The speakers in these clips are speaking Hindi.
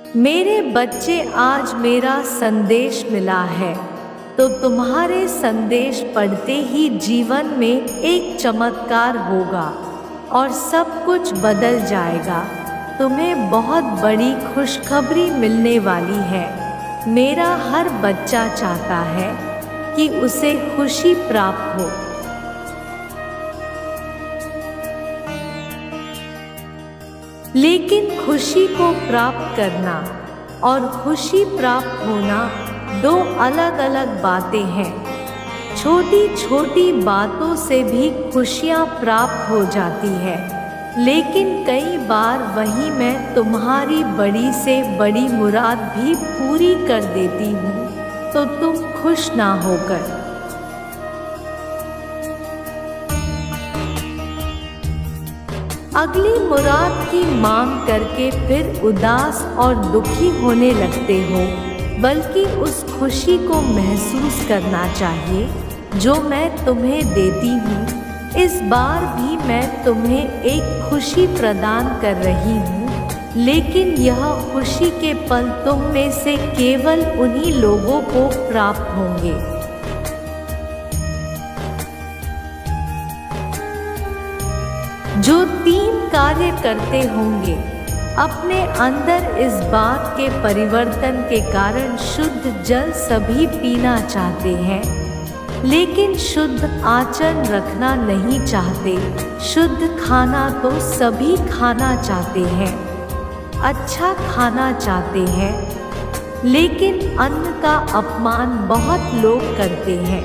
मेरे बच्चे, आज मेरा संदेश मिला है, तो तुम्हारे संदेश पढ़ते ही जीवन में एक चमत्कार होगा और सब कुछ बदल जाएगा। तुम्हें बहुत बड़ी खुशखबरी मिलने वाली है। मेरा हर बच्चा चाहता है कि उसे खुशी प्राप्त हो। लेकिन खुशी को प्राप्त करना और खुशी प्राप्त होना दो अलग अलग बातें हैं। छोटी छोटी बातों से भी खुशियाँ प्राप्त हो जाती है, लेकिन कई बार वही मैं तुम्हारी बड़ी से बड़ी मुराद भी पूरी कर देती हूँ, तो तुम खुश ना होकर अगली मुराद की मांग करके फिर उदास और दुखी होने लगते हो, बल्कि उस खुशी को महसूस करना चाहिए जो मैं तुम्हें देती हूँ। इस बार भी मैं तुम्हें एक खुशी प्रदान कर रही हूँ, लेकिन यह खुशी के पल तुम में से केवल उन्हीं लोगों को प्राप्त होंगे जो 3 कार्य करते होंगे। अपने अंदर इस बात के परिवर्तन के कारण शुद्ध जल सभी पीना चाहते हैं, लेकिन शुद्ध आचरण रखना नहीं चाहते। शुद्ध खाना तो सभी खाना चाहते हैं, अच्छा खाना चाहते हैं, लेकिन अन्न का अपमान बहुत लोग करते हैं।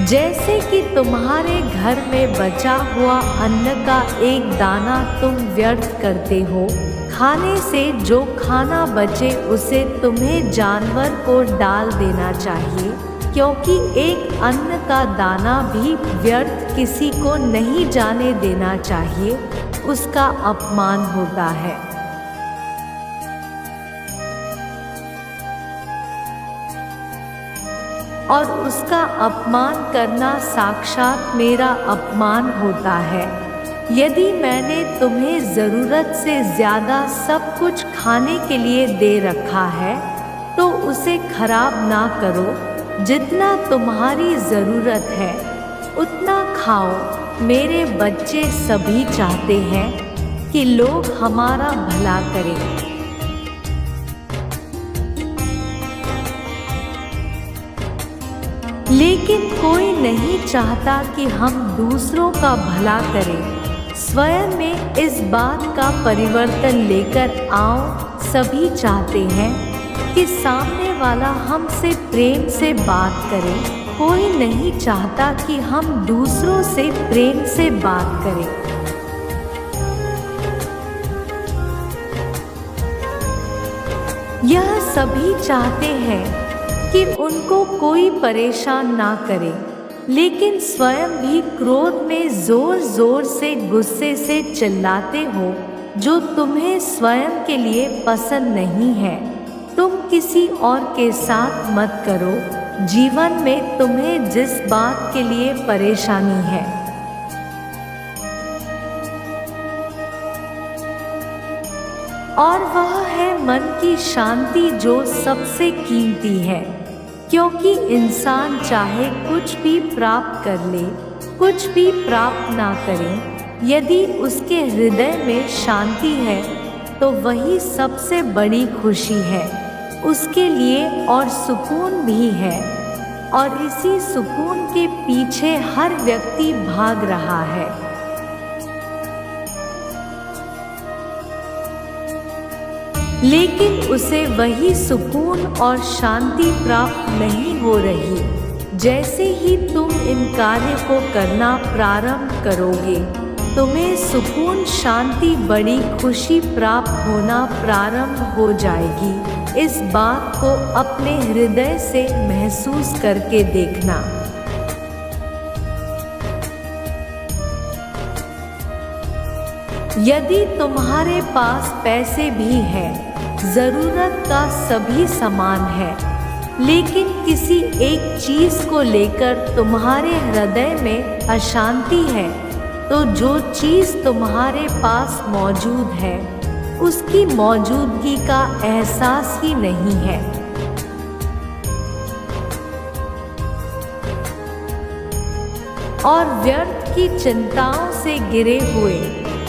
जैसे कि तुम्हारे घर में बचा हुआ अन्न का एक दाना तुम व्यर्थ करते हो, खाने से जो खाना बचे उसे तुम्हें जानवर को डाल देना चाहिए, क्योंकि एक अन्न का दाना भी व्यर्थ किसी को नहीं जाने देना चाहिए, उसका अपमान होता है। और उसका अपमान करना साक्षात मेरा अपमान होता है। यदि मैंने तुम्हें ज़रूरत से ज़्यादा सब कुछ खाने के लिए दे रखा है, तो उसे खराब ना करो। जितना तुम्हारी ज़रूरत है उतना खाओ। मेरे बच्चे सभी चाहते हैं कि लोग हमारा भला करें, लेकिन कोई नहीं चाहता कि हम दूसरों का भला करें। स्वयं में इस बात का परिवर्तन लेकर आओ। सभी चाहते हैं कि सामने वाला हमसे प्रेम से बात करे। कोई नहीं चाहता कि हम दूसरों से प्रेम से बात करें। यह सभी चाहते हैं कि उनको कोई परेशान ना करे, लेकिन स्वयं भी क्रोध में जोर जोर से गुस्से से चिल्लाते हो, जो तुम्हें स्वयं के लिए पसंद नहीं है। तुम किसी और के साथ मत करो जीवन में तुम्हें जिस बात के लिए परेशानी है। और वह है मन की शांति, जो सबसे कीमती है, क्योंकि इंसान चाहे कुछ भी प्राप्त कर ले, कुछ भी प्राप्त ना करे, यदि उसके हृदय में शांति है तो वही सबसे बड़ी खुशी है उसके लिए, और सुकून भी है। और इसी सुकून के पीछे हर व्यक्ति भाग रहा है। लेकिन उसे वही सुकून और शांति प्राप्त नहीं हो रही। जैसे ही तुम इन कार्य को करना प्रारंभ करोगे, तुम्हें सुकून, शांति, बड़ी खुशी प्राप्त होना प्रारंभ हो जाएगी। इस बात को अपने हृदय से महसूस करके देखना। यदि तुम्हारे पास पैसे भी हैं, ज़रूरत का सभी सामान है, लेकिन किसी एक चीज़ को लेकर तुम्हारे हृदय में अशांति है, तो जो चीज़ तुम्हारे पास मौजूद है उसकी मौजूदगी का एहसास ही नहीं है। और व्यर्थ की चिंताओं से घिरे हुए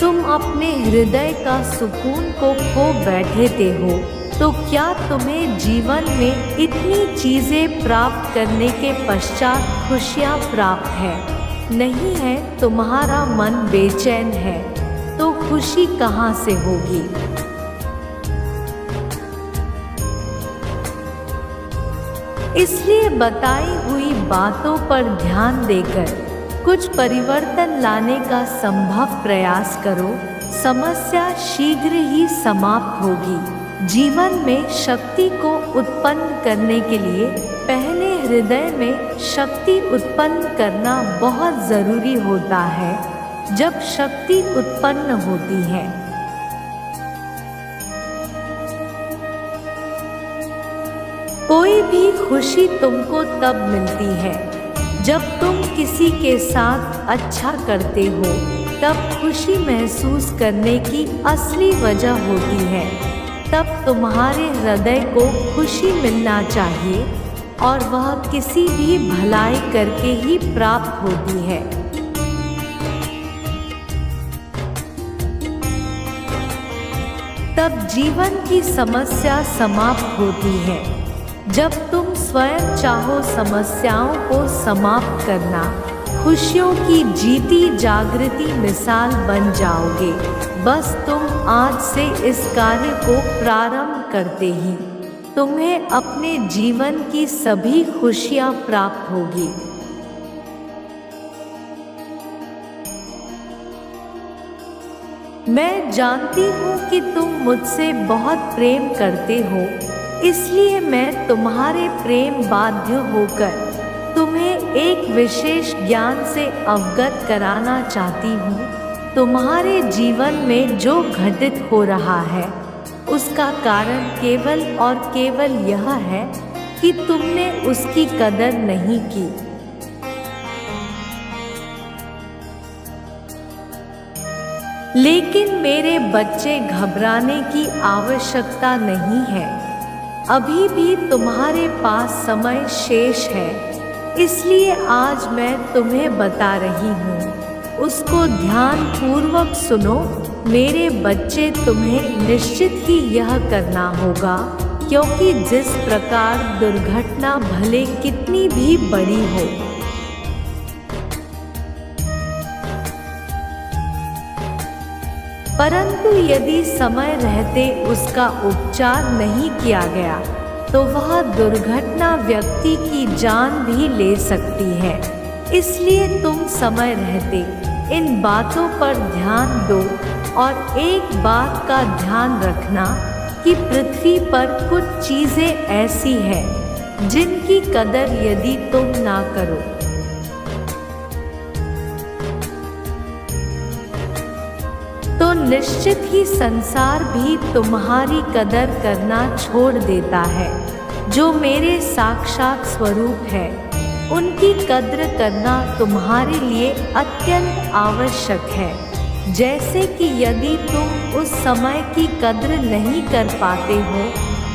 तुम अपने हृदय का सुकून को खो बैठे थे हो। तो क्या तुम्हें जीवन में इतनी चीज़ें प्राप्त करने के पश्चात खुशियाँ प्राप्त है? नहीं है, तुम्हारा मन बेचैन है, तो खुशी कहाँ से होगी? इसलिए बताई हुई बातों पर ध्यान देकर कुछ परिवर्तन लाने का संभव प्रयास करो। समस्या शीघ्र ही समाप्त होगी। जीवन में शक्ति को उत्पन्न करने के लिए पहले हृदय में शक्ति उत्पन्न करना बहुत जरूरी होता है। जब शक्ति उत्पन्न होती है कोई भी खुशी तुमको तब मिलती है जब तुम किसी के साथ अच्छा करते हो। तब खुशी महसूस करने की असली वजह होती है। तब तुम्हारे हृदय को खुशी मिलना चाहिए और वह किसी भी भलाई करके ही प्राप्त होती है। तब जीवन की समस्या समाप्त होती है जब तुम स्वयं चाहो समस्याओं को समाप्त करना। खुशियों की जीती जागृति मिसाल बन जाओगे। बस तुम आज से इस कार्य को प्रारंभ करते ही तुम्हें अपने जीवन की सभी खुशियां प्राप्त होगी। मैं जानती हूँ कि तुम मुझसे बहुत प्रेम करते हो, इसलिए मैं तुम्हारे प्रेम बाध्य होकर तुम्हें एक विशेष ज्ञान से अवगत कराना चाहती हूँ। तुम्हारे जीवन में जो घटित हो रहा है उसका कारण केवल और केवल यह है कि तुमने उसकी कदर नहीं की। लेकिन मेरे बच्चे, घबराने की आवश्यकता नहीं है। अभी भी तुम्हारे पास समय शेष है, इसलिए आज मैं तुम्हें बता रही हूँ, उसको ध्यान पूर्वक सुनो। मेरे बच्चे, तुम्हें निश्चित ही यह करना होगा, क्योंकि जिस प्रकार दुर्घटना भले कितनी भी बड़ी हो, परंतु यदि समय रहते उसका उपचार नहीं किया गया तो वह दुर्घटना व्यक्ति की जान भी ले सकती है। इसलिए तुम समय रहते इन बातों पर ध्यान दो और एक बात का ध्यान रखना कि पृथ्वी पर कुछ चीज़ें ऐसी हैं जिनकी कदर यदि तुम ना करो तो निश्चित ही संसार भी तुम्हारी कदर करना छोड़ देता है। जो मेरे साक्षात स्वरूप है उनकी कद्र करना तुम्हारे लिए अत्यंत आवश्यक है। जैसे कि यदि तुम उस समय की कद्र नहीं कर पाते हो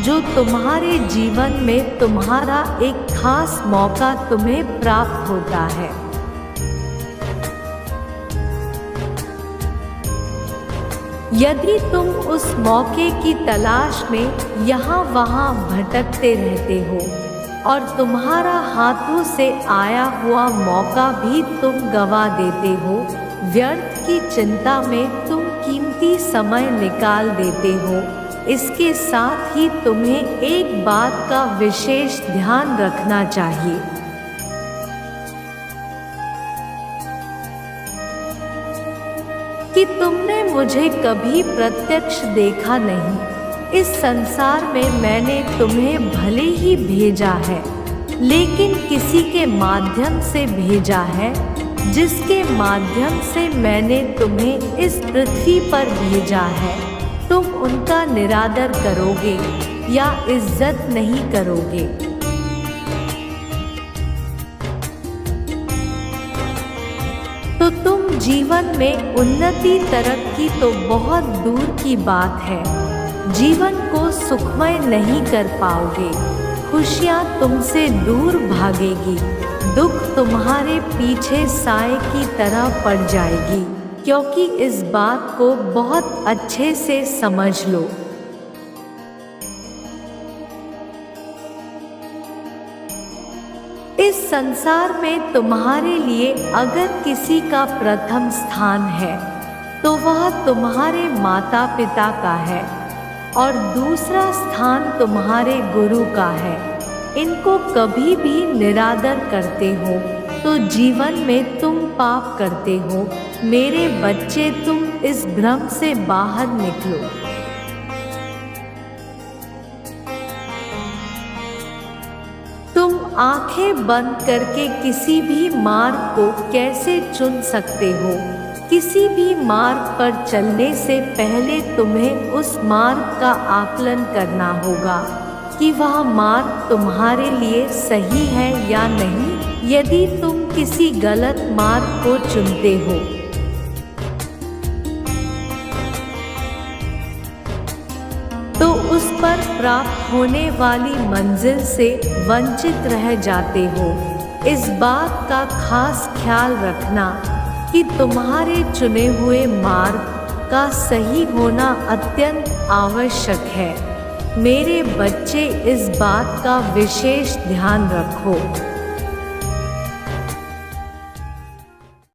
जो तुम्हारे जीवन में तुम्हारा एक खास मौका तुम्हें प्राप्त होता है। यदि तुम उस मौके की तलाश में यहाँ वहाँ भटकते रहते हो और तुम्हारा हाथों से आया हुआ मौका भी तुम गवा देते हो, व्यर्थ की चिंता में तुम कीमती समय निकाल देते हो, इसके साथ ही तुम्हें एक बात का विशेष ध्यान रखना चाहिए। कि तुमने मुझे कभी प्रत्यक्ष देखा नहीं। इस संसार में मैंने तुम्हें भले ही भेजा है, लेकिन किसी के माध्यम से भेजा है, जिसके माध्यम से मैंने तुम्हें इस पृथ्वी पर भेजा है। तुम उनका निरादर करोगे या इज्जत नहीं करोगे। तो तुम जीवन में उन्नति तरक्की तो बहुत दूर की बात है, जीवन को सुखमय नहीं कर पाओगे। खुशियाँ तुमसे दूर भागेगी, दुख तुम्हारे पीछे साए की तरह पड़ जाएगी, क्योंकि इस बात को बहुत अच्छे से समझ लो। इस संसार में तुम्हारे लिए अगर किसी का प्रथम स्थान है तो वह तुम्हारे माता पिता का है और दूसरा स्थान तुम्हारे गुरु का है। इनको कभी भी निरादर करते हो तो जीवन में तुम पाप करते हो। मेरे बच्चे, तुम इस भ्रम से बाहर निकलो। तुम आंखें बंद करके किसी भी मार्ग को कैसे चुन सकते हो? किसी भी मार्ग पर चलने से पहले तुम्हें उस मार्ग का आकलन करना होगा कि वह मार्ग तुम्हारे लिए सही है या नहीं। यदि तुम किसी गलत मार्ग को चुनते हो तो उस पर प्राप्त होने वाली मंजिल से वंचित रह जाते हो। इस बात का खास ख्याल रखना कि तुम्हारे चुने हुए मार्ग का सही होना अत्यंत आवश्यक है। मेरे बच्चे, इस बात का विशेष ध्यान रखो।